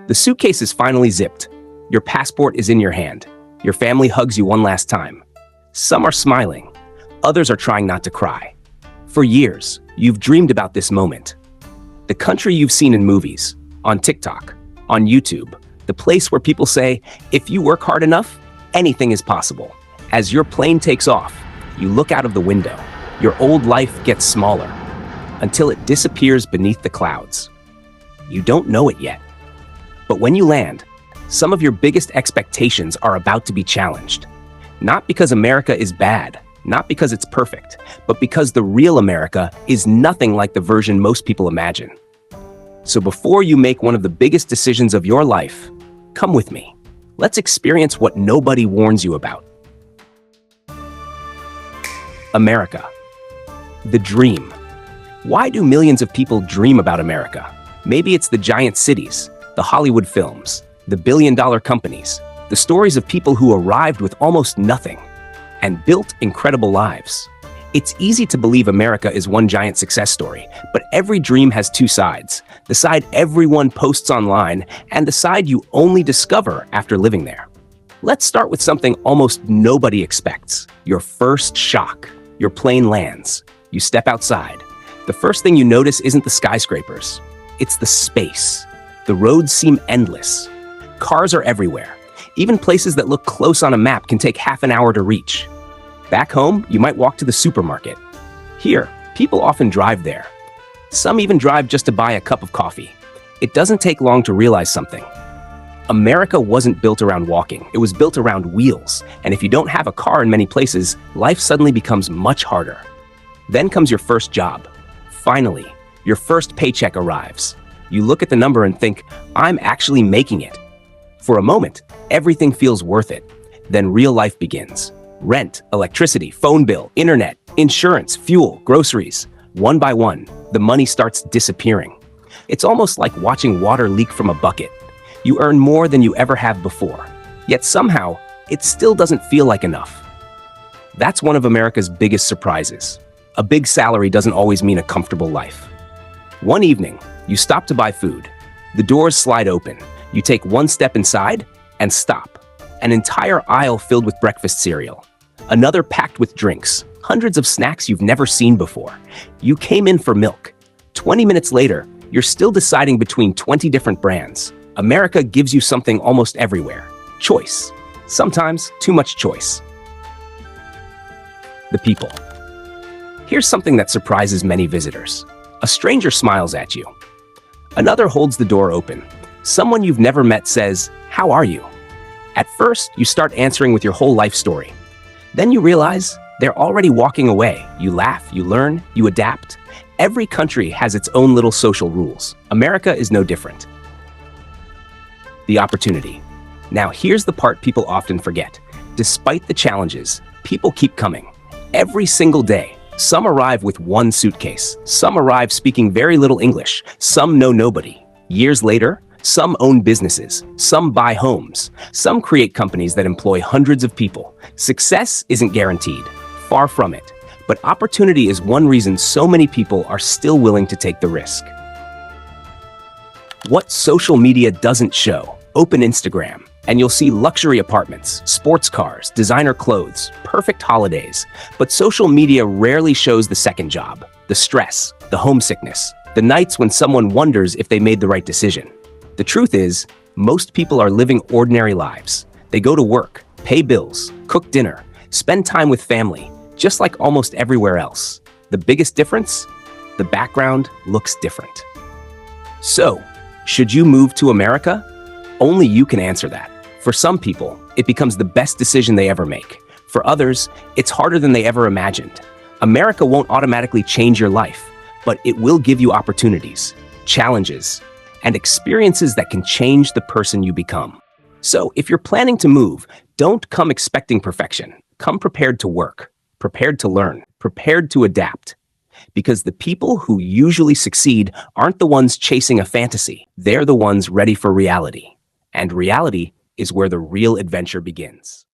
The suitcase is finally zipped. Your passport is in your hand. Your family hugs you one last time. Some are smiling. Others are trying not to cry. For years, you've dreamed about this moment. The country you've seen in movies, on TikTok, on YouTube, the place where people say, if you work hard enough, anything is possible. As your plane takes off, you look out of the window. Your old life gets smaller until it disappears beneath the clouds. You don't know it yet. But when you land, some of your biggest expectations are about to be challenged. Not because America is bad, not because it's perfect, but because the real America is nothing like the version most people imagine. So before you make one of the biggest decisions of your life, come with me. Let's experience what nobody warns you about. America. The dream. Why do millions of people dream about America? Maybe it's the giant cities, the Hollywood films, the billion-dollar companies, the stories of people who arrived with almost nothing and built incredible lives. It's easy to believe America is one giant success story, but every dream has two sides, the side everyone posts online and the side you only discover after living there. Let's start with something almost nobody expects, your first shock. Your plane lands. You step outside. The first thing you notice isn't the skyscrapers. It's the space. The roads seem endless. Cars are everywhere. Even places that look close on a map can take half an hour to reach. Back home, you might walk to the supermarket. Here, people often drive there. Some even drive just to buy a cup of coffee. It doesn't take long to realize something. America wasn't built around walking, it was built around wheels, and if you don't have a car in many places, life suddenly becomes much harder. Then comes your first job. Finally, your first paycheck arrives. You look at the number and think, I'm actually making it. For a moment, everything feels worth it. Then real life begins. Rent, electricity, phone bill, internet, insurance, fuel, groceries. One by one, the money starts disappearing. It's almost like watching water leak from a bucket. You earn more than you ever have before, yet somehow, it still doesn't feel like enough. That's one of America's biggest surprises. A big salary doesn't always mean a comfortable life. One evening, you stop to buy food. The doors slide open. You take one step inside and stop. An entire aisle filled with breakfast cereal. Another packed with drinks. Hundreds of snacks you've never seen before. You came in for milk. 20 minutes later, you're still deciding between 20 different brands. America gives you something almost everywhere. Choice. Sometimes too much choice. The people. Here's something that surprises many visitors. A stranger smiles at you. Another holds the door open. Someone you've never met says, "How are you?" At first, you start answering with your whole life story. Then you realize they're already walking away. You laugh, you learn, you adapt. Every country has its own little social rules. America is no different. The opportunity. Now here's the part people often forget. Despite the challenges, people keep coming. Every single day, some arrive with one suitcase. Some arrive speaking very little English. Some know nobody. Years later, some own businesses. Some buy homes. Some create companies that employ hundreds of people. Success isn't guaranteed. Far from it. But opportunity is one reason so many people are still willing to take the risk. What social media doesn't show. Open Instagram, and you'll see luxury apartments, sports cars, designer clothes, perfect holidays. But social media rarely shows the second job, the stress, the homesickness, the nights when someone wonders if they made the right decision. The truth is, most people are living ordinary lives. They go to work, pay bills, cook dinner, spend time with family, just like almost everywhere else. The biggest difference? The background looks different. So, should you move to America? Only you can answer that. For some people, it becomes the best decision they ever make. For others, it's harder than they ever imagined. America won't automatically change your life, but it will give you opportunities, challenges, and experiences that can change the person you become. So if you're planning to move, don't come expecting perfection. Come prepared to work, prepared to learn, prepared to adapt. Because the people who usually succeed aren't the ones chasing a fantasy. They're the ones ready for reality. And reality is where the real adventure begins.